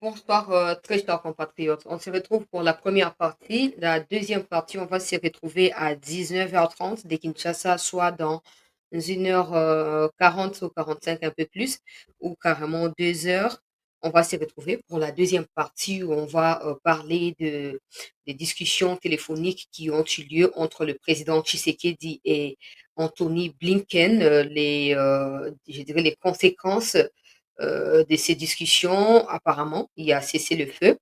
Bonsoir, très chers compatriotes. On se retrouve pour la première partie. La deuxième partie, on va se retrouver à 19h30 de Kinshasa, soit dans 1h40 ou 45, un peu plus, ou carrément 2 heures. On va se retrouver pour la deuxième partie où on va parler des discussions téléphoniques qui ont eu lieu entre le président Tshisekedi et Anthony Blinken, je dirais les conséquences de ces discussions. Apparemment, il y a cessé le feu.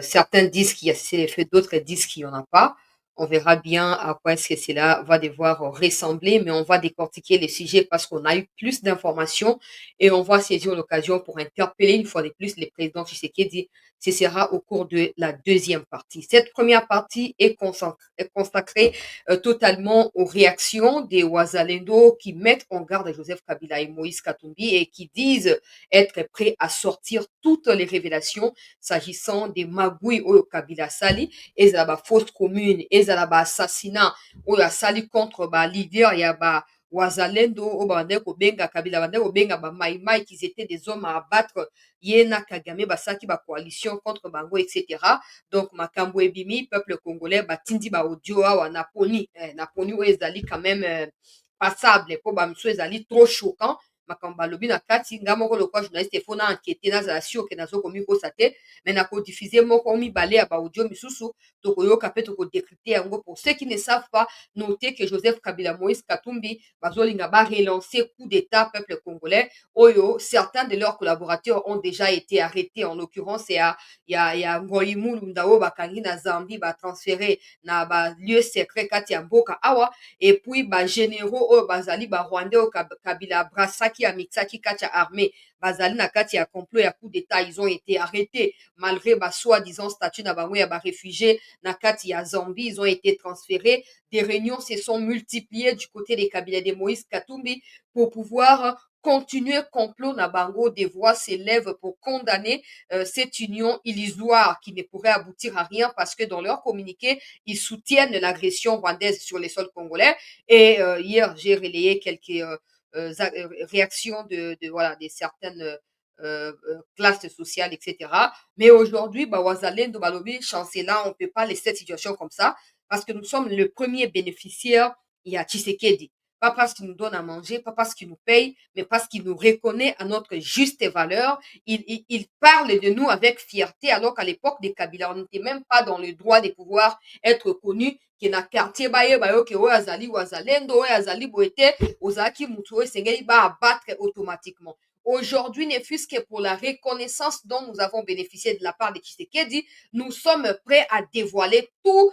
Certains disent qu'il y a cessé le feu, d'autres disent qu'il n'y en a pas. On verra bien à quoi est-ce que cela va devoir ressembler, mais on va décortiquer les sujets parce qu'on a eu plus d'informations et on va saisir l'occasion pour interpeller une fois de plus les présidents Tshisekedi. Ce sera au cours de la deuxième partie. Cette première partie est consacrée totalement aux réactions des Ouazalendo qui mettent en garde Joseph Kabila et Moïse Katumbi et qui disent être prêts à sortir toutes les révélations s'agissant des magouilles au Kabila Sali, et la fausse commune, et la assassinat au Sali contre ba leader ya ba Wazalendo au bande ko benga Kabila bande ko benga ba mai mai qui étaient des hommes à abattre Yena Kagame basaki ba coalition contre bango etc. Donc makambo ebimi peuple congolais batindi ba audio wa naponi naponi o ezali quand même passable po ba miso ezali trop choquant makambo balobi na kati nga moko lokwa journaliste efo na enquête nazala sur ke nazokomikosa te me nakodiffuze moko mibale ya baaudio misusu tokoyoka mpe tokodécrypte yango pour ceux qui ne savent pas noter que Joseph Kabila Moïse Katumbi bazolinga barelancer coup d'état peuple congolais oyo certains de leurs collaborateurs ont déjà été arrêtés en l'occurrence ya Ngoi Mulunda oyo bakangi na Zambie batransféré na balieu secret kati ya mboka awa et puis bagénéraux oyo bazali barwandais oyo Kabila brasaki amixaki kati ya armée bazali na kati ya complot ya coup d'état ils ont été arrêtés malgré soi-disant statut na bango ya réfugiés na kati ya Zambie ils ont été transférés des réunions se sont multipliées du côté des cabinets de Moïse Katumbi pour pouvoir continuer complot na bango. Des voix s'élèvent pour condamner cette union illusoire qui ne pourrait aboutir à rien parce que dans leur communiqué ils soutiennent l'agression rwandaise sur les sols congolais et hier j'ai relayé quelques réactions voilà, de certaines classes sociales, etc. Mais aujourd'hui, Wazalendo Balobi, chancela, on ne peut pas laisser cette situation comme ça parce que nous sommes le premier bénéficiaire. Il y a Tshisekedi. Pas parce qu'il nous donne à manger, pas parce qu'il nous paye, mais parce qu'il nous reconnaît à notre juste valeur. Il parle de nous avec fierté, alors qu'à l'époque des Kabila, on n'était même pas dans le droit de pouvoir être connu ke na quartier bayeba yo ke oyo azali wazalendo oyo azali boye te ozalaki mutu oyo esengeli baabattre automatiquement. Aujourd'hui, ne fût-ce que pour la reconnaissance dont nous avons bénéficié de la part de Tshisekedi, nous sommes prêts à dévoiler tout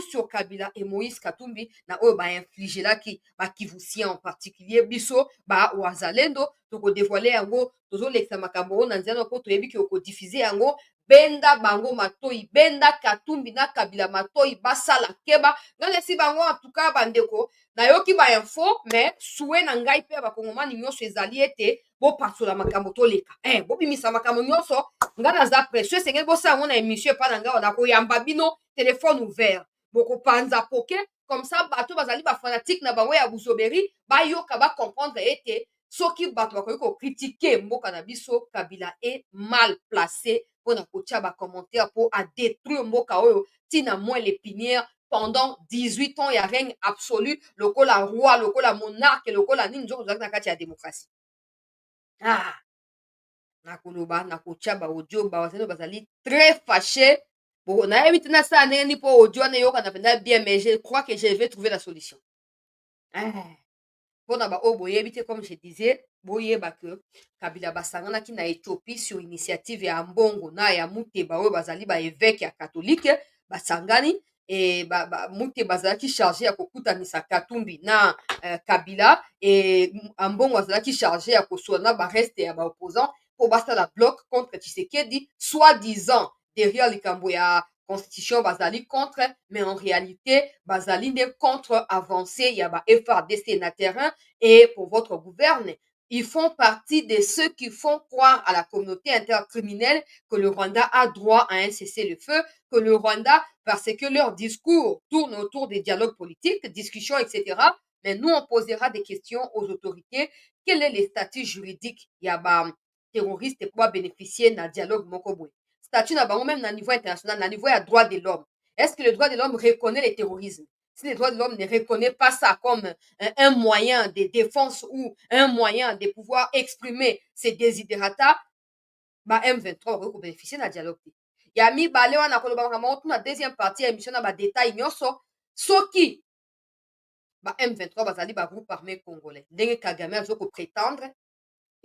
sur Kabila et Moïse Katumbi na oyo bainflige laki bakivusien en particulier biso wazalendo tokodévoile yango tozolekisa makambo oyo na nzela mpo toyebi ke okodiffuze yango benda bango matoi benda Katumbi na Kabila matoi basala keba ngalesi bango en tout cas bandeko nayoki bainfo mais souhait na ngai mpe ya bakongomani nyonso ezali ete bopasola makambo toleka bobimisa makambo nyonso ngai naza presio esengeli bosala yango na émission epa na ngai wana koyamba bino telefone ouvert bokopanza poke comme ça bato bazali bafanatike na bango ya buzoberi bayoka bacomprendre ete soki bato bakoki kokritike mboka na biso Kabila est mal placé mpona kotia bacommentaire mpo adétruire mboka oyo ntina moins l'épinière pendant 18 ans ya règne absolu lokola roi lokola monarque lokola nini nzoko tozalaki na kati ya démocratie nakoloba nakotia baaudio bawasani bazali très fâché nayebi te nasala ndenge nini mpo audio wana eyokana mpenza bien mais je crois que je vais trouver la solution mpona baoyo boyebi te comme je disais boyeba ke Kabila basanganaki na Éthiopie sur initiative ya mbongo na ya muteba oyo bazali baévêque ya katholike basangani e muteba azalaki chargé ya kokutanisa Katumbi na Kabila e mbongo azalaki chargé ya kosola na bareste ya baopposant mpo basala bloc contre Tshisekedi soi-disant derrière likambo ya constitution bazali contre mais en réalité bazali nde contre avancé ya ba FRDC na terrain et pour votre gouverne ils font partie de ceux qui font croire à la communauté intercriminelle que le Rwanda a droit à un cessez-le-feu, que le Rwanda, parce que leur discours tourne autour des dialogues politiques, discussions, etc. Mais nous, on posera des questions aux autorités. Quel est le statut juridique? Il y a terroriste pour bénéficier d'un dialogue moko boye. Statut na bango même na niveau international, na niveau ya droit de l'homme. Est-ce que le droit de l'homme reconnaît le terrorisme? Si le droit de l'homme ne reconnaît pas ça comme un moyen de défense ou un moyen de pouvoir exprimer ses desiderata, ba M23 okoki kobénéficie na dialogue te. Ya mibale wana koloba makambo tuna deuxième partie ya émission na badetail nyonso soki ba M23 bazali bagroupe armé congolais ndenge Kagame azo koprétendre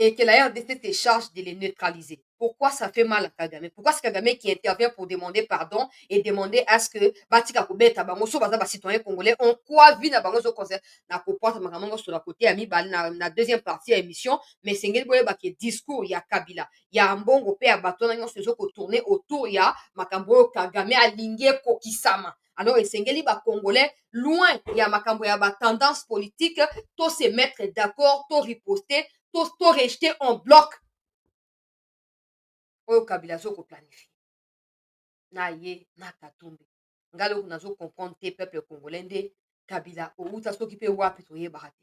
et que la RDC se charge de les neutraliser. Pourquoi ça fait mal à Kagame? Pourquoi c'est Kagame qui intervient pour demander pardon et demander à ce que Batika Kobeta Bango, so baza ba citoyen congolais, on quoi vie na bango zo concert na kopota makambo sur la côté ami bal na deuxième partie à émission, mais sengeli boye ba ke discours ya Kabila. Ya mbongo pe ya bato na nyonso zo ko tourner autour ya makambo Kagame alingi kokisama. Alors esengeli ba congolais loin ya makambo ya ba tendance politique, to se mettre d'accord, to riposter to rejeter en bloc oyo Kabila azokoplanifie na ye na Katumbi. Ngai eloko nazocomprendre te peuple congolais nde Kabila outa soki mpe wapi toyebaka te.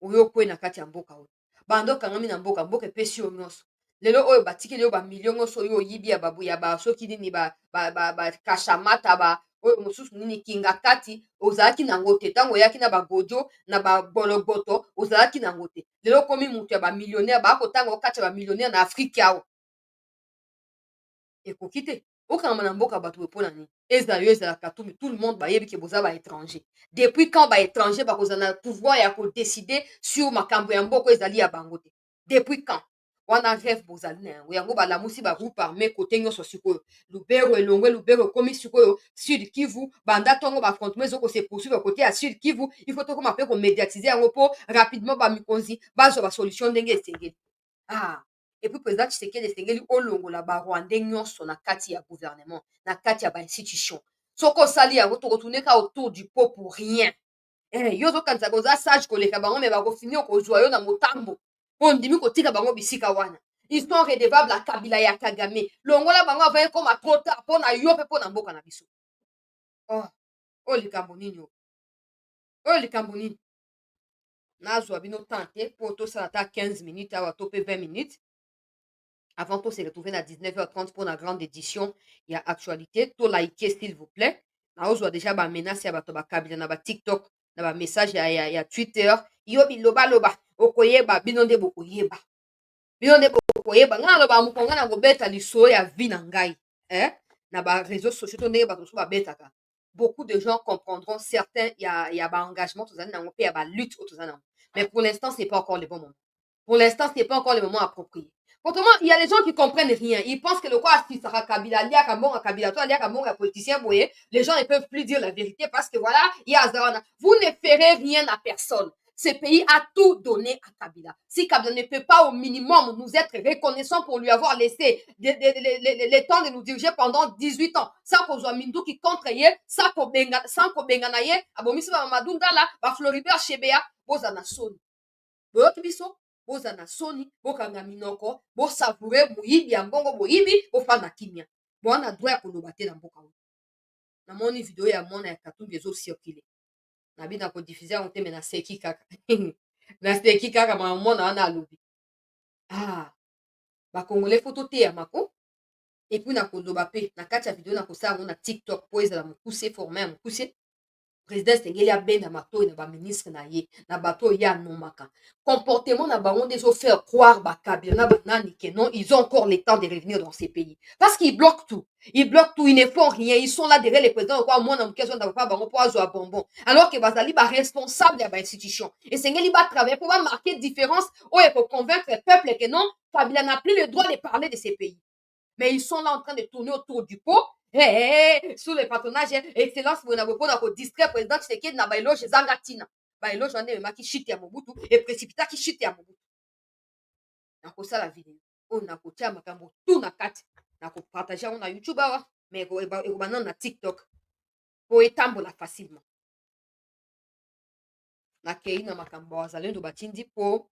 Oyo kwei na kati ya mboka oyo bando okangami na mboka mboka epesi yo nyonso lelo oyo batikeli yo bamilio nyonso oyo oyibi ya babu ya basoki nini bakashamata oyo mosusu nini kinga kati ozalaki nango te ntango oyaki na bagojo na babologoto ozalaki nango te lelo okomi moto ya bamillionnaire bakotanga okati ya bamillionnaire na afrike awa ekoki te okangama na mboka bato boye mpona nini ezala yo ezala Katumbi tout le monde bayebi ke boza baétranger depuis quand baétranger bakozala na pouvoir ya kodeside sur makambo ya mboka ezali ya bango te depuis quand wana rêve bozali na yango yango balamusi bagroupe armé kote nyonso sikoyo lubero elongwe lubero ekomi sikoyo sud kivu banda ntongo bafrontement ezokose poursuivre kote ya sud kivu il faut tokoma mpe komédiatise yango mpo rapidement bamikonzi bazwa basolution ndenge esengeli et puis président Tshisekedi esengeli olongola barwandais nyonso na kati ya gouvernement na kati ya bainstitution soki osali yango tokotourne ka autour du pot pour rien yo ozokanisa koza sage koleka bango me bakofini okozwa yo na motambo mpo ndimi kotika bango bisika wana ils sont redevables à Kabila ya Kagame longola bango avant ekoma trop tard mpo na yo mpe mpo na mboka na biso oyo likambo nini oyo likambo nini nazwa bino temps te mpo tosala ata 15 minutes awa to mpe 20 minutes avant de se retrouver à 19h30 pour la grande édition, il y a actualité. To liker s'il vous plaît. Na ozwa déjà ba menace ya bato ba Kabila na ba TikTok, na ba message ya Twitter. Yo biloba loba, okoyeba bino nde bokoyeba. Bino nde bokoyeba. Nga loba mukonga na gobeta liso ya vie na ngai. Na ba réseaux sociaux to ndenge bato so ba betaka. Beaucoup de gens comprendront certains il y a ba engagement tozali nango pe ya ba lutte tozali nango. Mais pour l'instant, c'est pas encore le bon moment. Pour l'instant, c'est pas encore le moment approprié. Autrement, il y a des gens qui comprennent rien. Ils pensent que le quoi, si Sarah Kabila, Lia Kabonga Kabila, toi, Lia Kabonga politicien, vous voyez, les gens ne peuvent plus dire la vérité parce que voilà, il y a Zarana. Vous ne ferez rien à personne. Ce pays a tout donné à Kabila. Si Kabila ne peut pas au minimum nous être reconnaissant pour lui avoir laissé le temps de nous diriger pendant 18 ans, sans qu'on soit Mindou qui contre hier, sans qu'on bengana hier, abomisi ba Madunda là, ba Floribert Chebea, bozana soni. Boyoki biso bozala na soni bokanga minoko bosavoure moyibi ya mbongo boyibi bofanda kimia bwana droit ya koloba te na mboka oyo namoni video ya mwana ya Katumbi ezocircule nabi na kodiffuze yango te me naseki kaka naseki kaka mwana wana alobi bakongole fo toteya mako epuis na koloba mpe na kati ya video na kosala yango na TikTok mpo ezala mokuse format ya mokuse président esengeli abenda matoi na baministre na ye na bato oyo ye anomaka comportement na bango nde ezofaire croire bakabila na banani ke non ils ont encore le temps de revenir dans ces pays parce qu'ils bloquent tout ils ne font rien ils sont là derrière les présidents okwa mwana moke azonda papa bango mpo azwa bonbon alors ke bazali baresponsable ya bainstitution esengeli batravaille mpo bamarquer différence oyo ekoconvaincre peuple ke non kabila n'a plus le droit de parler de ces pays mais ils sont là en train de tourner autour du pot sous le patronage excellence Bonabo mpona kodistraire président Tshisekedi na baeloge ezanga ntina baeloge wana ememaki shite ya mobutu eprécipitaki shite ya mobutu nakosala video oyo nakotia makambo tu na kati nakopartage yango na YouTube awa mais ekobanda na TikTok po etambola facilement nakei na makambo bazalendo batindi po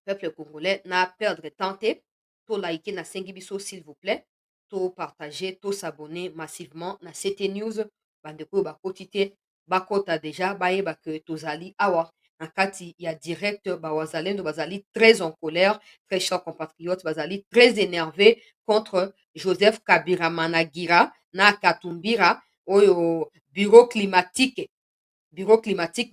peuple congolais na perdre temps te to like na sengi biso s'il vous plaît to partager to s'abonner massivement na CT News bandeko oyo bakoti te bakota deja bayeba ke tozali awa Ankati ya direct bawazalendo bazali très en colère, très chers compatriotes bazali très énervé contre Joseph Kabila Managira na Katumbira oyo bureau climatique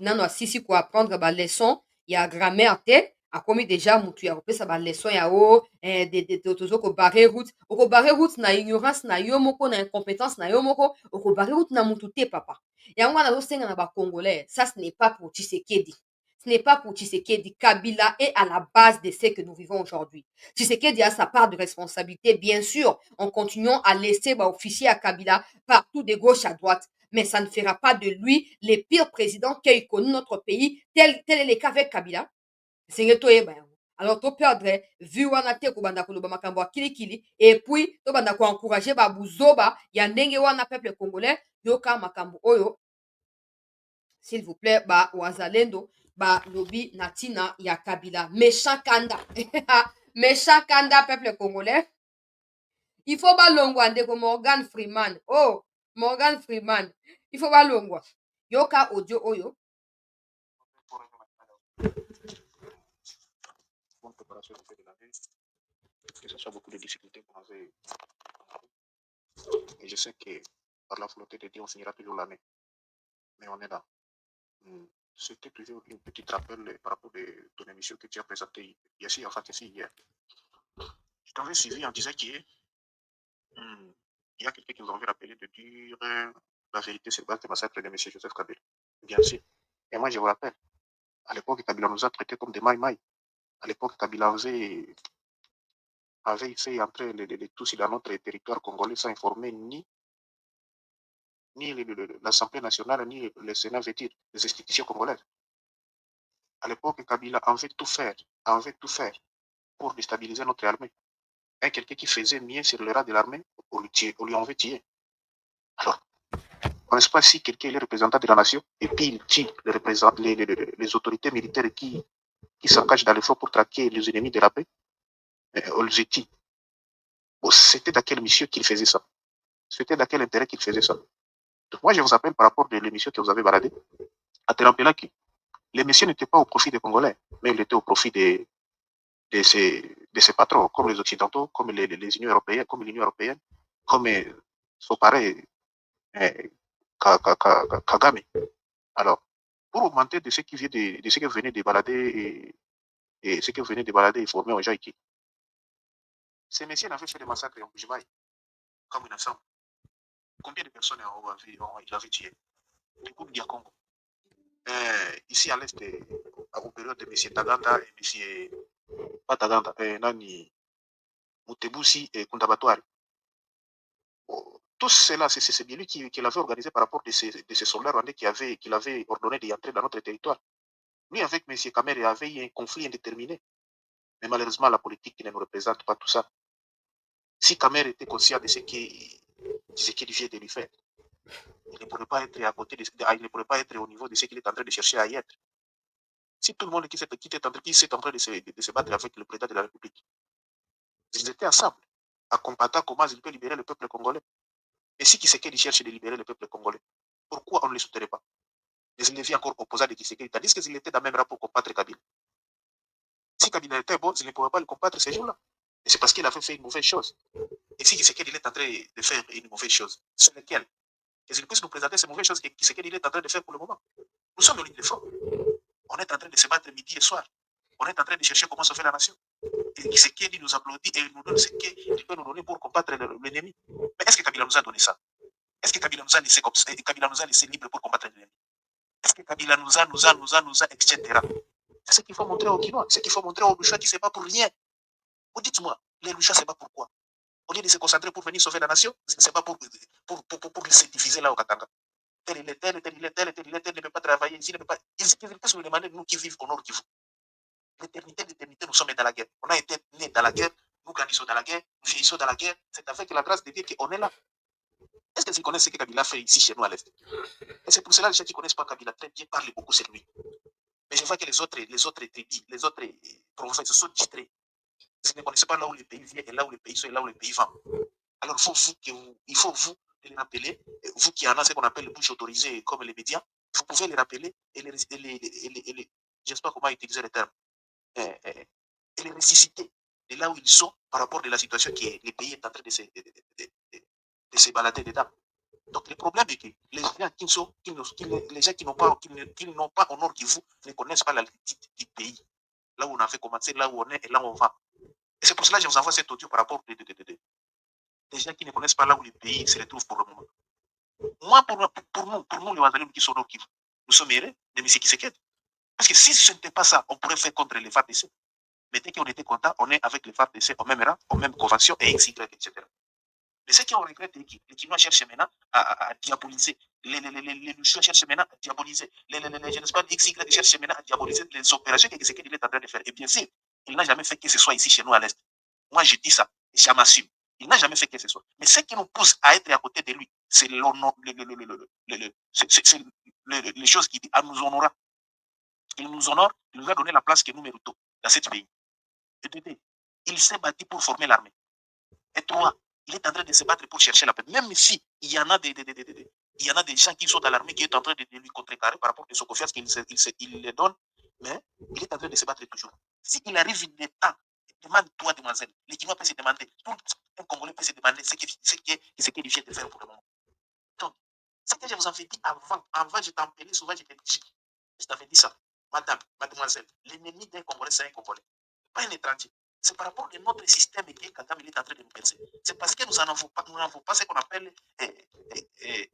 nano asisi koapprendre baleson ya grammaire te akomi deja mutu ya kopesa baleson ya tozo kobare route okobare route na ignorance na yo moko na incompétence na yo moko okobare route na mutu te papa yango wana azosenga na bacongolais ça ce n'est pas pour Tshisekedi. Ce n'est pas pour Tshisekedi. Kabila est à la base de ce que nous vivons aujourd'hui. Tshisekedi a sa part de responsabilité, bien sûr, en continuant à laisser officier à Kabila partout de gauche à droite. Mais ça ne fera pas de lui le pire président qu'a connu notre pays. Tel est le cas avec Kabila. Alors, to perdre, vu wana te kobanda koloba makambo ya kilikili, et puis, to banda ko encourager ba buzoba, ya ndenge wana peuple congolais, yoka makambo oyo, s'il vous plaît, wazalendo, lobi natina ya Kabila. Méchant kanda. Méchant kanda, peuple congolais. Il faut balongwa ndeko Morgan Freeman. Oh, Morgan Freeman. Il faut balongwa. Yoka audio oyo. Bonne préparation de l'année, que ce soit beaucoup de difficultés pour nous. Et je sais que par la volonté de Dieu, on finira toujours l'année. Mais on est là. C'était toujours une petite rappel par rapport à ton émission que tu as présentée ici, en fait, ici, hier. Je t'avais suivi en disant qu'il y a quelqu'un qui nous avait rappelé de dire la vérité sur base du massacre de M. Joseph Kabila. Bien sûr. Et moi, je vous rappelle, à l'époque, Kabila nous a traités comme des maïmaï. À l'époque, Kabila avait fait entrer les Tutsis dans notre territoire congolais sans informer ni l'Assemblée nationale, ni le Sénat, veut dire, les institutions congolaises. À l'époque, Kabila en veut tout faire pour déstabiliser notre armée. Et quelqu'un qui faisait mieux sur le rang de l'armée, on lui en veut tuer. Alors, on ne sait pas si quelqu'un est le représentant de la nation, et puis il tue les autorités militaires qui s'engagent dans l'effort pour traquer les ennemis de la paix. On les tue. Bon, c'était dans quelle mission qu'il faisait ça? C'était dans quel intérêt qu'il faisait ça? Donc moi, je vous appelle par rapport à l'émission que vous avez baladée, à te rappeler que l'émission n'était pas au profit des Congolais, mais elle était au profit de ces patrons, comme les Occidentaux, comme les Unions européennes, comme l'Union européenne, comme son pareil Kagame. Alors, pour augmenter de ce qui vient de ce que vous venez de balader et ce que vous venez de balader et former aux gens ici, ces messieurs n'avaient fait des massacres en Bujimaï, comme une ensemble. Combien de personnes il avait tué? Du groupe Diakongo. Ici à l'est, au période de M. Taganda et M. Pas Taganda, Nani Mutebusi et Kundabatwari. Tout cela, c'est bien lui qui l'avait organisé par rapport de ces soldats rwandais qu'il avait ordonné d'y entrer dans notre territoire. Lui, avec M. Kamer, il avait eu un conflit indéterminé. Mais malheureusement, la politique ne nous représente pas tout ça. Si Kamer était conscient de ce qu'il vient de lui faire, il ne pourrait pas être à côté il ne pourrait pas être au niveau de ce qu'il est en train de chercher à y être. Si tout le monde qui s'est en train de se battre avec le président de la République, ils étaient ensemble, à combattre comment ils peuvent libérer le peuple congolais. Et si Tshisekedi cherche de libérer le peuple congolais, pourquoi on ne le soutiendrait pas? Mais il devient encore opposant de Tshisekedi, tandis qu'ils étaient dans le même rapport pour combattre Kabila. Si Kabila était bon, ils ne pourraient pas le combattre ces jours-là. Et c'est parce qu'il avait fait une mauvaise chose. Et si Tshisekedi est en train de faire une mauvaise chose, c'est lequel? Qu'ils puissent nous présenter ces mauvaises choses que Tshisekedi est en train de faire pour le moment. Nous sommes au ligne de front. On est en train de se battre midi et soir. On est en train de chercher comment sauver la nation. Et Tshisekedi nous applaudit et il nous donne ce qu'il peut nous donner pour combattre l'ennemi. Mais est-ce que Kabila nous a donné ça? Est-ce que Kabila nous a laissé comme ça? Kabila nous a laissé libre pour combattre l'ennemi? Est-ce que Kabila nous a, etc. C'est ce qu'il faut montrer aux Guinois. C'est ce qu'il faut montrer aux Lucha qui ne se bat pour rien. Vous dites-moi, les Lucha ne se battent pourquoi? Au lieu de se concentrer pour venir sauver la nation, c'est pas pour se diviser là au Katanga. Tel, il est tel, ne peut pas travailler ici, ne peut pas. Ils peuvent se demander, nous qui vivons au nord Kivu. L'éternité, nous sommes dans la guerre. On a été nés dans la guerre, nous grandissons dans la guerre, nous vieillissons dans la guerre. C'est avec la grâce de Dieu qu'on est là. Est-ce qu'ils connaissent ce que Kabila fait ici chez nous à l'Est? Et c'est pour cela que les gens qui ne connaissent pas Kabila très bien parlent beaucoup sur lui. Mais je vois que les autres tribus, les autres provinces sont distraits. Ils ne connaissent pas là où le pays vient et là où le pays sont et là où le pays va. Alors il faut vous les rappeler, vous qui en avez ce qu'on appelle les bouches autorisées comme les médias, vous pouvez les rappeler et je ne sais pas comment utiliser le terme, et les ressusciter de là où ils sont par rapport à la situation que le pays est en train de se balader dedans. Donc le problème est que les gens les gens qui n'ont pas au nord Kivu ne connaissent pas la politique du pays, là où on avait commencé, là où on est et là où on va. Et c'est pour cela que je vous envoie cet audio par rapport des gens qui ne connaissent pas là où le pays se retrouve pour le moment. Moi, pour nous les Ouazalines qui sont au nord Kivu, nous sommes heureux de M. Kisekedi. Parce que si ce n'était pas ça, on pourrait faire contre les FARDC. Mais dès qu'on était content, on est avec les FARDC au même rang, aux mêmes conventions et XY, etc. Mais ceux qui ont regretté, les Chinois cherchent maintenant à diaboliser. Les Luchois cherchent maintenant à diaboliser. Je ne sais pas, XY cherchent maintenant à diaboliser les opérations que qu'il est en train de faire. Et bien sûr, il n'a jamais fait que ce soit ici chez nous à l'Est. Moi, je dis ça, je m'assume. Il n'a jamais fait que ce soit. Mais ce qui nous pousse à être à côté de lui, c'est les choses qui à nous honorer. Il nous honore, il nous a donné la place que nous méritons dans ce pays. Et deux, il s'est battu pour former l'armée. Et trois, il est en train de se battre pour chercher la paix. Même si il y en a il y en a des gens qui sont dans l'armée qui sont en train de lui contrecarrer par rapport à son confiance qu'il les donne, mais il est en train de se battre toujours. S'il arrive une temps, demande-toi, demoiselle, les Guinois peuvent se demander, tout un Congolais peut se demander ce qu'il vient de faire pour le moment. Donc, ce que je vous avais dit avant je t'appelais souvent, je t'avais dit ça. Madame, mademoiselle, l'ennemi d'un Congolais, c'est un Congolais, pas un étranger. C'est par rapport à notre système que Kagame est en train de nous percer. C'est parce que nous n'avons pas ce qu'on appelle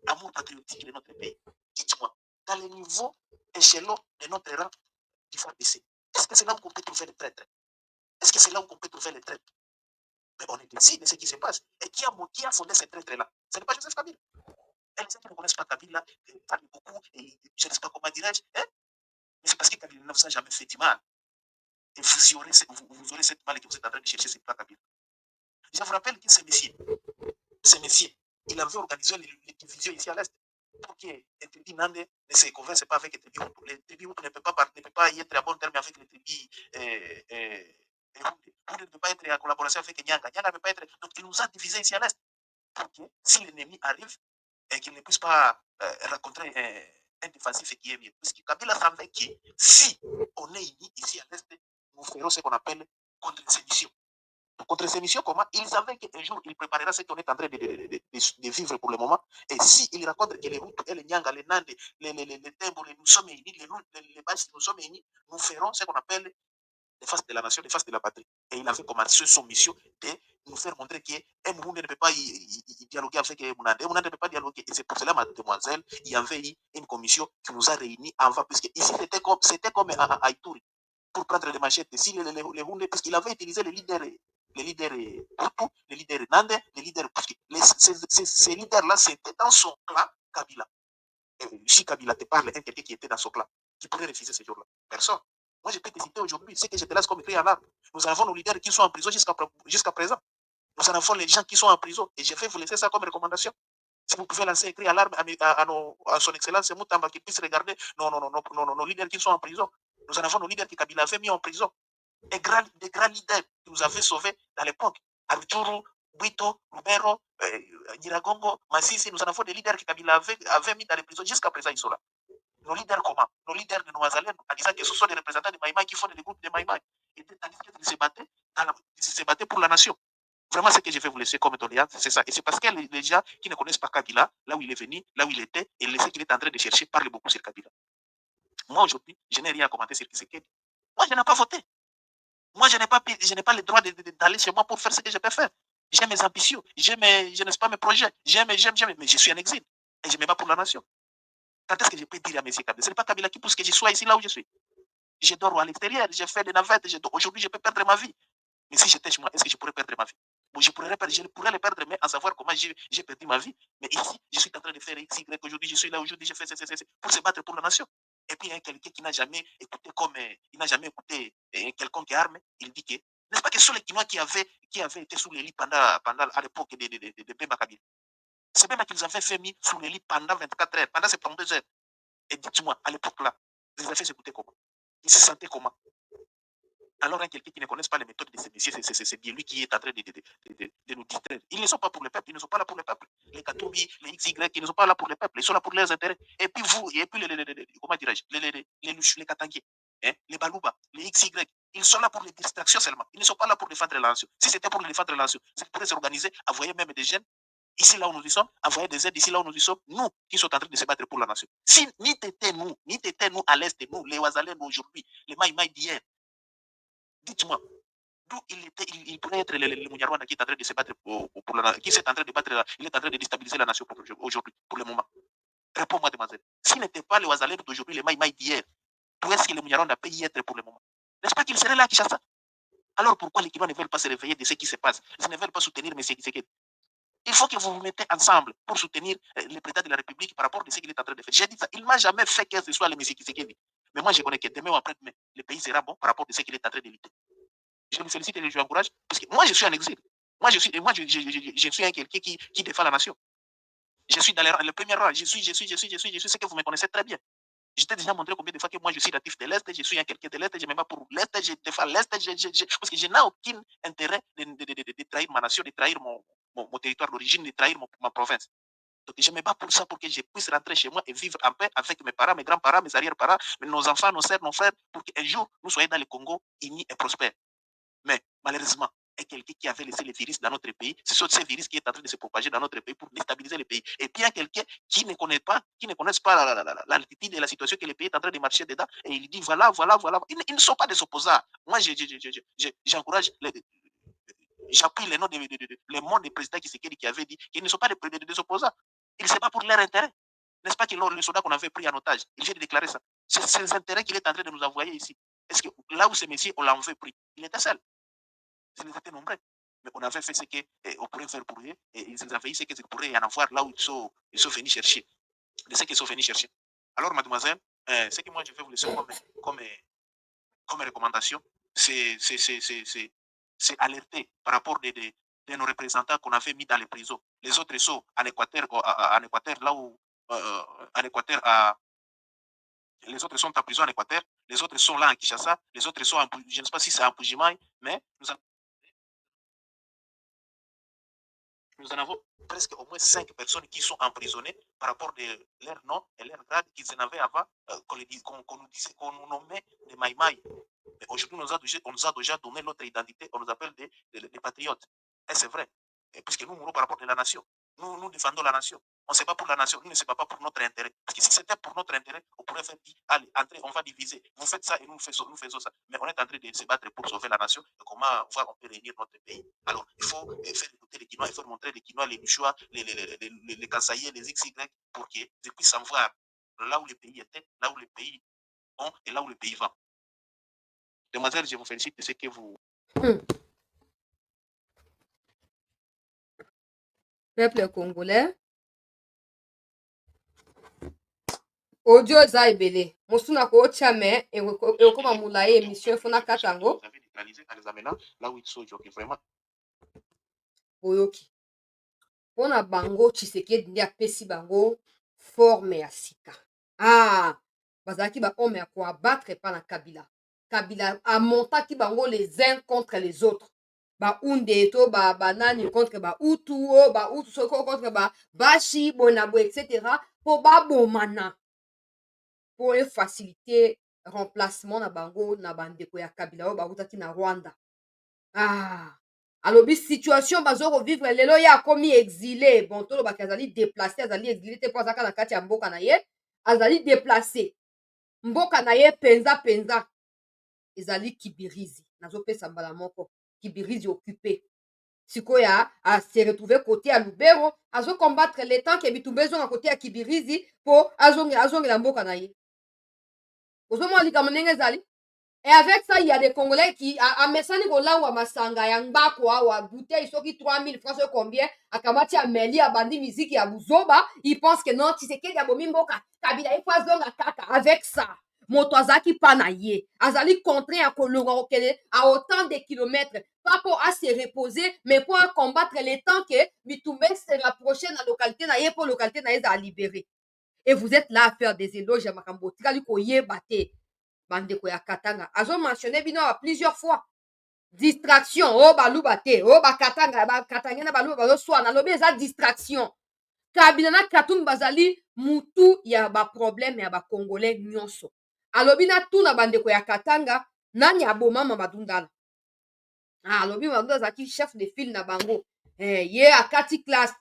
amour patriotique de notre pays. Dites-moi, dans le niveau échelon de notre rang du FARDC, est-ce que c'est là où on peut trouver les traîtres? Est-ce que c'est là où on peut trouver les traîtres? Mais on est ici de ce qui se passe. Et qui a fondé ces traîtres-là? Ce n'est pas Joseph Kabila. Et les gens qui ne connaissent pas Kabila parlent beaucoup, et je ne sais pas comment dirais-je, hein? Mais c'est parce que Kabila ne vous a jamais fait du mal. Et vous aurez cette mal que vous êtes en train de chercher, c'est pas Kabila. Je vous rappelle que ce monsieur, il avait organisé les divisions ici à l'Est pour que les tribus Nande ne se conversent pas avec les tribus Hutu. Les tribus Hutu ne peuvent pas y être à bon terme avec les tribus Hutu. Hutu ne peut pas être en collaboration avec Nyanga. Nyanga ne peut pas être. Donc, il nous a divisés ici à l'Est pour que si l'ennemi arrive, et qu'il ne puisse pas rencontrer un défensif qui est mieux. Parce que Kabila savait que si on est unis ici à l'Est, nous ferons ce qu'on appelle contre-sédition. Contre ces missions, comment il savait qu'un jour il préparera ce qu'on est en train de vivre pour le moment. Et s'il raconte que les Hutus et les Nyanga, les Nande, les Tembo, nous sommes unis, les Bashi, nous sommes unis, nous ferons ce qu'on appelle les faces de la nation, les faces de la patrie. Et il avait commencé son mission de nous faire montrer qu'un Mouroundé ne peut pas dialoguer avec un Mounandé. Un Mounandé ne peut pas dialoguer. Et c'est pour cela, mademoiselle, il y avait eu une commission qui nous a réunis avant, puisque ici, c'était comme à Ituri, pour prendre les machettes. Si les Houndés, parce qu'il avait utilisé les leaders Hutu, les leaders Nande, les leaders. Ces leaders-là, c'était dans son clan Kabila. Et si Kabila te parle, un quelqu'un qui était dans son clan, qui pourrait refuser ce jour-là? Personne. Moi, je peux te citer aujourd'hui, c'est que je te laisse comme écrit en arbre. Nous avons nos leaders qui sont en prison jusqu'à présent. Nous en avons les gens qui sont en prison. Et je vais vous laisser ça comme recommandation. Si vous pouvez lancer écrit alarme à son excellence Moutamba qu'il puisse regarder nos leaders qui sont en prison. Nous en avons nos leaders qui Kabila avait mis en prison. Des grands leaders qui nous avaient sauvés dans l'époque. Arturo, Buito, Lubero, Nyiragongo, Massisi, nous en avons des leaders qui Kabila avait mis dans les prisons. Jusqu'à présent, ils sont là. Nos leaders comment? Nos leaders de Noazalène, en disant que ce sont des représentants de Maïmaï qui font des groupes de Maïmaï. Et tandis qu'ils se battaient pour la nation. Vraiment, ce que je vais vous laisser comme doléance, c'est ça. Et c'est parce que les gens qui ne connaissent pas Kabila, là où il est venu, là où il était, et ce qu'il est en train de chercher, parlent beaucoup sur Kabila. Moi, aujourd'hui, je n'ai rien à commenter sur Kisekedi. Moi, je n'ai pas voté. Moi, je n'ai pas le droit d'aller chez moi pour faire ce que je peux faire. J'ai mes ambitions, je n'ai pas mes projets, j'aime, mais je suis en exil. Et je me bats pour la nation. Quand est-ce que je peux dire à M. Kabila? Ce n'est pas Kabila qui pousse que je sois ici, là où je suis. Je dors à l'extérieur, je fais des navettes, aujourd'hui, je peux perdre ma vie. Mais si j'étais chez moi, est-ce que je pourrais perdre ma vie? Bon, je pourrais le perdre, mais en savoir comment j'ai perdu ma vie. Mais ici, je suis en train de faire X, Y, aujourd'hui, je suis là, aujourd'hui, je fais C, pour se battre pour la nation. Et puis, il y a quelqu'un qui n'a jamais écouté il n'a jamais écouté quelqu'un qui est armé, il dit que, n'est-ce pas que ce sont les Kinois qui avaient été sous les lits pendant à l'époque de Bemba Kabila. C'est même qu'ils avaient fait mis sous les lits pendant 24 heures, pendant 72 heures. Et dites-moi, à l'époque là, ils avaient fait s'écouter comment? Ils se sentaient comment? Alors, quelqu'un qui ne connaît pas les méthodes de ces messieurs, c'est bien lui qui est en train de nous distraire. Ils ne sont pas pour le peuple, ils ne sont pas là pour le peuple. Les Katumbi, les XY, ils ne sont pas là pour le peuple, ils sont là pour leurs intérêts. Et puis vous, et puis comment dirais-je, les Katangiers. Hein? Les Balouba, les XY, ils sont là pour les distractions seulement. Ils ne sont pas là pour défendre la nation. Si c'était pour défendre la nation, c'est pour s'organiser, envoyer même des jeunes ici là où nous y sommes, envoyer des aides ici là où nous y sommes, nous qui sommes en train de se battre pour la nation. Si ni t'étais nous à l'Est, nous, les Ouazalais aujourd'hui, les Maïmaï d'hier, dites-moi, d'où il pourrait être le Mounyarwanda qui est en train de se battre pour la nation, qui s'est en train de battre, il est en train de déstabiliser la nation aujourd'hui, pour le moment. Réponds-moi, demoiselle. S'il n'était pas les Ouazalais d'aujourd'hui, les Maïmaï d'hier, d'où est-ce que le Mounyarwanda peut y être pour le moment? N'est-ce pas qu'il serait là à Kinshasa? Alors pourquoi les Kinois ne veulent pas se réveiller de ce qui se passe? Ils ne veulent pas soutenir M. Tshisekedi. Il faut que vous vous mettez ensemble pour soutenir le président de la République par rapport à ce qu'il est en train de faire. J'ai dit ça. Il ne m'a jamais fait que ce soit le M. Tshisekedi. Mais moi, je connais que demain ou après-demain, le pays sera bon par rapport à ce qu'il est en train de lutter. Je le félicite et je l'encourage parce que moi, je suis en exil. Moi, je suis quelqu'un qui défend la nation. Je suis dans le premier rang. Je suis ce que vous me connaissez très bien. Je t'ai déjà montré combien de fois que moi je suis natif de l'Est, je suis un quelqu'un de l'Est, je me bats pour l'Est, je défends l'Est, parce que je n'ai aucun intérêt de trahir ma nation, de trahir mon territoire d'origine, de trahir ma province. Donc je me bats pour ça, pour que je puisse rentrer chez moi et vivre en paix avec mes parents, mes grands-parents, mes arrière-parents, nos enfants, nos sœurs, nos frères, pour qu'un jour nous soyons dans le Congo unis et prospères. Mais malheureusement, est quelqu'un qui avait laissé les virus dans notre pays, c'est ce virus qui est en train de se propager dans notre pays pour déstabiliser le pays. Et puis il y a quelqu'un qui ne connaît pas, l'altitude et la situation que le pays est en train de marcher dedans, et il dit voilà. Ils ne sont pas des opposants. Moi, j'encourage, j'appuie les noms des présidents qui avaient dit qu'ils ne sont pas des opposants. Ils ne sont pas pour leur intérêt. N'est-ce pas que le soldat qu'on avait pris en otage, il vient de déclarer ça. C'est ces intérêts qu'il est en train de nous envoyer ici. Est-ce que là où ce messieurs, on l'avait pris, il était seul. Ils étaient nombreux. Mais on avait fait ce qu'on pourrait faire pour eux, et ils avaient eu ce qu'ils pourraient en avoir là où ils sont venus chercher, de ce qu'ils sont venus chercher. Alors, mademoiselle, ce que moi je vais vous laisser comme recommandation, c'est alerter par rapport de nos représentants qu'on avait mis dans les prisons. Les autres sont en Équateur, là où, en Équateur, les autres sont en prison en Équateur, les autres sont là en Kinshasa, les autres sont je ne sais pas si c'est en Pujimaï, mais nous en avons presque au moins 5 personnes qui sont emprisonnées par rapport à leur nom et leur grade qu'ils en avaient avant, qu'on nous nommait des maïmaï. Mais aujourd'hui, on nous a déjà donné notre identité, on nous appelle des patriotes. Et c'est vrai, puisque nous mourons par rapport à la nation. Nous défendons la nation. On ne se bat pour la nation, nous ne se bat pas pour notre intérêt. Parce que si c'était pour notre intérêt, on pourrait faire dire, allez, entrez, on va diviser. Vous faites ça et nous faisons ça. Mais on est en train de se battre pour sauver la nation et comment voir on peut réunir notre pays. Alors, il faut faire écouter les Quinois, il faut montrer les Quinois, les Luchois, les Kassaïens, les XY, pour qu'ils puissent savoir là où le pays était, là où le pays ont et là où le pays va. Demoiselle, je vous félicite de ce que vous... Peuple congolais, audio eza ebele mosuna kootya me ekokoma molai émission efona kata yango boyoki mpona bango Tshisekedi nde apesi bango forme ya sika. Bazalaki bahome ya koabattre epa na Kabila amontaki bango les uns contre les autres, baunde to banani contre bautu o bautu soko contre bashi boye na boye etc mpo babomana mpo efacilite remplacement na bango na bandeko ya Kabila oyo bautaki na Rwanda. alobi situation bazokovivre lelo ye akomi exilé, bon tolobaki azali déplacé, azali exilé te mpo azalaka na kati ya mboka na ye, azali déplacé. Mboka na ye penza ezali Kibirizi, nazopesa mbala moko Kibirizi occupé. Sikoyo ase retrouve côté ya Lubero, azokombattre le temps ke bitumba ezonga côté ya Kibirizi mpo azongela mboka na ye. Ozomona likambo ndenge ezali. Et avec ça, il y a des Congolais qui, à Messani Kolangwa Masanga, Yangbako, Awa, bouteille, soki 3000 francs, c'est combien, à Kamati, à Meli, à Bandi Musique, à Buzoba, ils pensent que non, tu sais qu'il y a Bomimboka, Kabila, il faut zonga kaka. Avec ça, Motoazaki Panaye, Azali contraint à Kolonga, à autant de kilomètres, pas pour à se reposer, mais pour combattre les temps que Mitumbe se rapprocher dans la localité, pour la localité, à libérer. Et vous êtes là à faire des éloges à Makambo, Tikali Koye Bate. Bandeko ya Katanga azo mentionné bino plusieurs fois distraction baluba te bakatanga bakatanga na baluba bazoswana lobi eza distraction. Kabila na Katumbi bazali mutu ya baproblème ya bakongolais nyonso. alobi na tuna bandeko ya Katanga nani aboma Mamadou Ndala. Alobi Mamadou Ndala azalaki chef de file na bango. Ye akati classe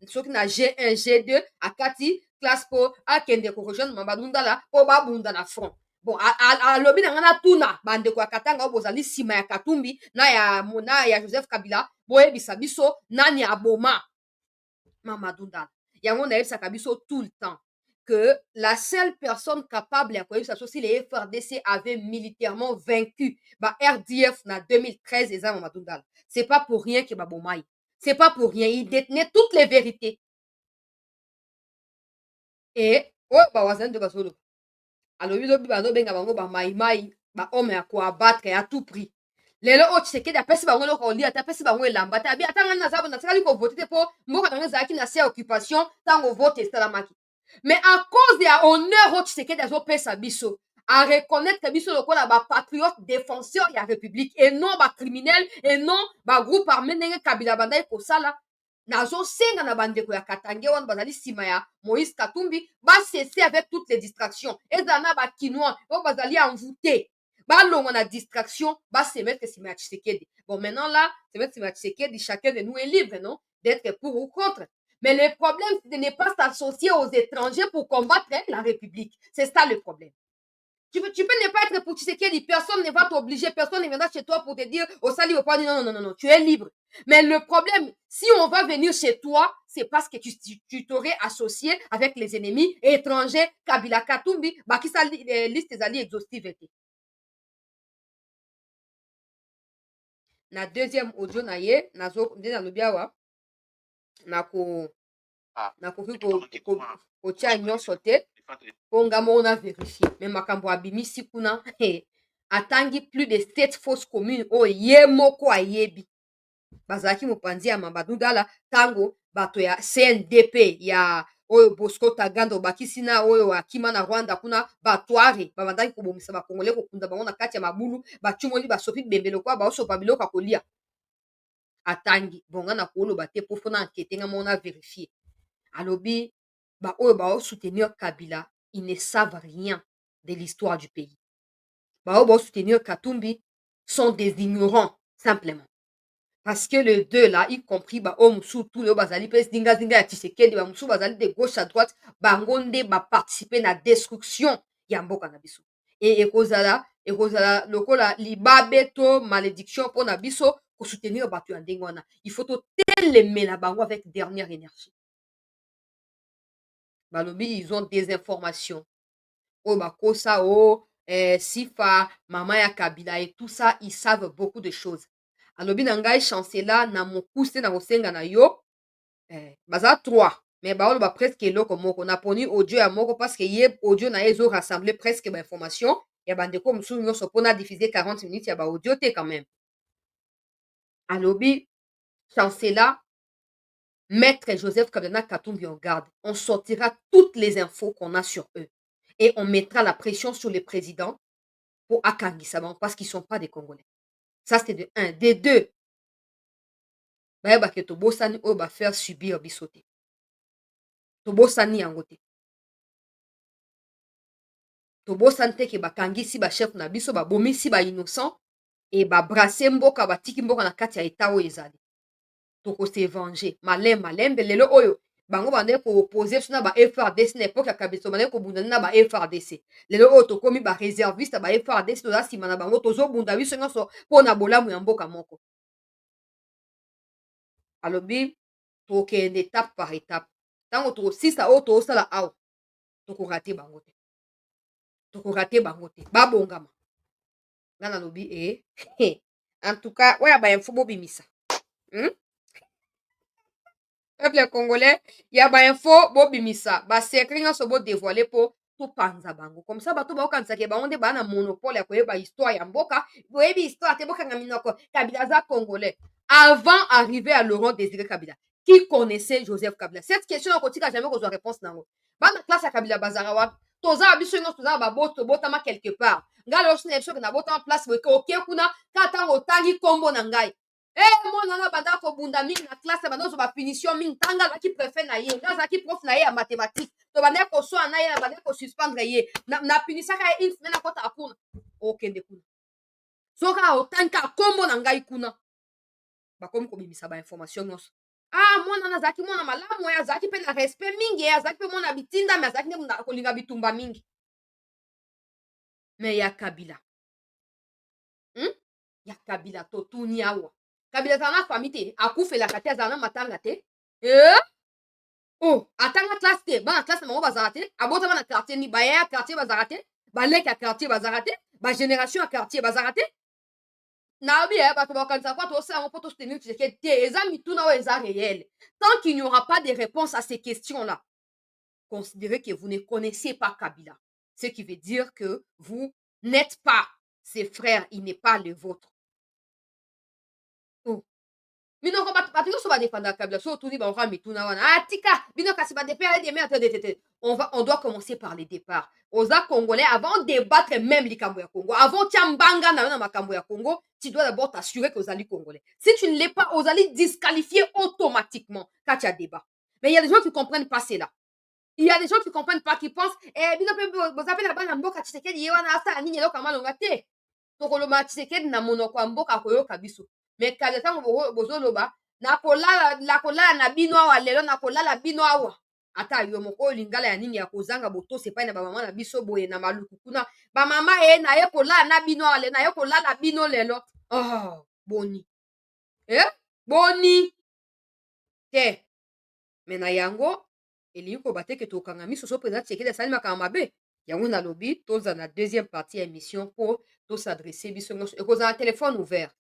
soki na G1 G2 akati classe po akende ko rejoindre Mamadou Ndala po babunda na front. Bon, alobi na nga na tuna bandeko ya Katanga oyo bozali nsima ya Katumbi na ya Joseph Kabila boyebisa biso nani aboma Mamadou Ndala. Yango nayebisaka biso tout le temps que la seule personne capable à koyebisa biso si le FRDC avait militairement vaincu RDF na 2013 eza Mamadou Ndala. C'est pas pour rien que babomai. C'est pas pour rien. Il détenait toutes les vérités. Et oh bawazani de basolo. Alobi lobi bazobenga bango ba maimai ba homme ya ko abattre à tout prix. Lelo o Tshisekedi apesi bango loko olia ta apesi bango elamba ta abi atanga na zabo na sakali ko voter te po mboka tanga zaki na se occupation tango vote esalamaki. Mais à cause ya honneur o Tshisekedi azopesa biso à reconnaître biso lokola ba patriote défenseur ya république et non ba criminel et non ba groupe armé ndenge Kabila bandai kosala nazosenga na bandeko ya Katange wana bazali nsima ya Moïse Katumbi basese avec toutes les distractions ezala na bakinois oyo bazali envoûté balongwa na distraction se mettre nsima ya Tshisekedi. Bon, maintenant là, se mettre nsima ya Tshisekedi, chacun de nous est libre, non, d'être pour ou contre. Mais le problème, c'est de ne pas s'associer aux étrangers pour combattre la République. C'est ça le problème. Tu peux ne pas être pour Tshisekedi, personne ne va t'obliger, personne ne viendra chez toi pour te dire au sali au pas dire non, tu es libre. Mais le problème, si on va venir chez toi, c'est parce que tu t'aurais associé avec les ennemis étrangers, Kabila Katumbi, qui sa liste des alliés exhaustive était. Na deuxième audio na ye nde nalobi awa nakoki kotia nyonso te mpo nga moko na vérifie me makambo abimisi kuna atangi plus de 7 fausses communes oyo ye moko ayebi bazalaki mopanzi ya Mamadou Ndala ntango bato ya CNDP ya oyo Bosco Taganda obakisi na oyo akima na Rwanda kuna batware babandaki kobomisa bakongole kokunda bango na kati ya mabulu batiumoli basopi bembelo kwa baosopa biloko ya kolia atangi bonga na koloba te mpo fona ankete nga mona vérifier alobi baoyo baosoutenir Kabila ils ne savent rien de l'histoire du pays baoyo baosoutenir Katumbi sont des ignorants simplement. Parce que les deux là, y compris tous les bazali pes dinga ya Tshisekedi musu bazali de gauche à droite, bangonde participer na destruction ya mboka na biso. Et ekozala lokola libabe to malédiction pour na biso ko soutenir batu ya ndenge wana. Il faut to telemela bango avec dernière énergie. Balobi ils ont des informations. Oh bakosa Sifa, maman ya Kabila et tout ça, ils savent beaucoup de choses. Alobi na ngai chancela na mokuse na kosenga na yo baza 3 mais baoloba presque eloko moko naponi audio ya moko parce que ye audio na ye ezo rassembler presque bainformation ya bandeko mosusu nyonso mpona diffuser 40 minutes ya baaudio te quand même. Alobi chancela maître Joseph Kabila Katumbi en garde, on sortira toutes les infos qu'on a sur eux et on mettra la pression sur les présidents pour akangisa bango parce qu'ils sont pas des Congolais. Ça, c'était de 1. De 2, bayebake tobosani oyo bafaire subir biso te. Tobosani yango te. Tobosani te ke bakangisi bachef na biso, babomisi innocent et babrase mboka, batiki mboka na kati ya eta oyo ezali. Tokose venger. Malembe lelo oyo bango bande ko opposer biso na ba FRDC na époque ya Kabila bande ko bunda na ba FRDC. Lelo oyo tokomi ba réserviste ba FRDC toza sima na bango tozobunda biso nyonso mpona bolamu ya mboka moko. Alobi tokende étape par étape. Tango tokosisa oyo tozosala awa tokorate bango te. Tokorate bango te. Babongama. Nga nalobi en tout cas oya bainfo bobimisa. Peuple congolais, ya bainfo bobimisa. Basekre nyonso bodévoile po topanza bango. Comme ça bato baokanisaka bango nde baa na monopole ya koyeba histoire ya mboka. Boyebi histoire te bokanga minoko. Kabila aza congolais. Avant d'arriver à Laurent Désiré Kabila, qui connaissait Joseph Kabila? Cette question, on n'a jamais reçu réponse. Dans la classe à Kabila Bazarawa, toza abiso no toza baboto botama quelque part. Ngalo sine biso na botama place boke oke kuna kata otangi kombo na ngai. Moi nana banda ko bunda mingi na classe banda zo ba punition mingi tanga za ki préfet na ye nga za ki prof na ye ya mathématique to banda ko so na ye na banda ko suspendre ye na punisa ka une semaine akota akuna okende kuna soka otanka kombo na ngai kuna bakomi kobimisa ba information nyonso mwana na azalaki mwana malamu ye azalaki mpe na respect mingi ye azalaki mpe mwana bitinda me azalaki nde kolinga bitumba mingi me ya kabila ya kabila totuni awa kabila azala na famille te akufelaka te azala na matanga te atanga classe te bana classe na bango bazala te abota bana quartier ni baya ya quartier bazala te baleki ya quartier bazala te bagénération ya quartier bazala te nayebi bato bakanisa kwa tosala yango mpo tostenir tshisekedi te eza mituna oyo eza réel tant qu'il n'y aura pas de réponse à ces questions là considérez que vous ne connaissez pas Kabila ce qui veut dire que vous n'êtes pas ses frères il n'est pas le vôtre bino ko bato nyonso badefendaka kabila so otuni bango mituna wana tika bino kasi badepe ayedeme te on doit commencer par les départs oza congolais avant débattre même likambo ya congo avant tia mbanga na yo na makambo ya congo tu dois d'abord t'assurer que ozali congolais si tu ne l'es pas ozali disqualifié automatiquement quand tu as débat mais il y a des gens qui comprennent pas cela il y a des gens qui comprennent pas qui pensent bino mpe boza mpe na bana mboka tshisekedi ye wana asala nini eloko amalonga te tokoloba tshisekedi na monoko ya mboka akoyoka biso me kala ntango bozoloba nakolala na bino awa lelo nakolala bino awa ata yo moko oyo lingala ya nini ya kozanga botosi epai na bamama na biso boye na maluku kuna bamama naye kolala na bino awa lelo naye kolala bino lelo boni boni te me na yango elingi koba te ke tokanga miso so président tshisekedi asali makambo mabe yango nalobi tozala na deuxième partie ya émission mpo tosadresse biso nyonso ekozala téléphone ouvert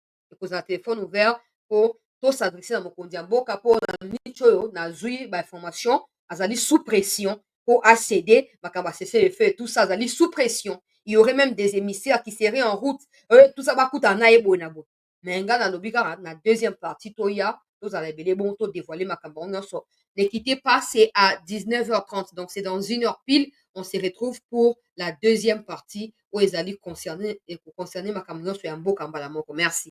mpo tosadresse na mokonzi ya mboka mpo na miniti oyo nazwi bainformation azali sous pression mpo acede makambo acese le feu tout ça azali sous pression il y aurait même des émissaires qui seraient en route tout ça bakutana na ye boye na boye me nga nalobi kaka na deuxième partie toya tozala ebele bon todévoile makambo yango nyonso ne quittez pas, c'est à 19h30. Donc, c'est dans 1 heure pile. On se retrouve pour la deuxième partie où ils allaient concerner ma camion sur un beau Merci.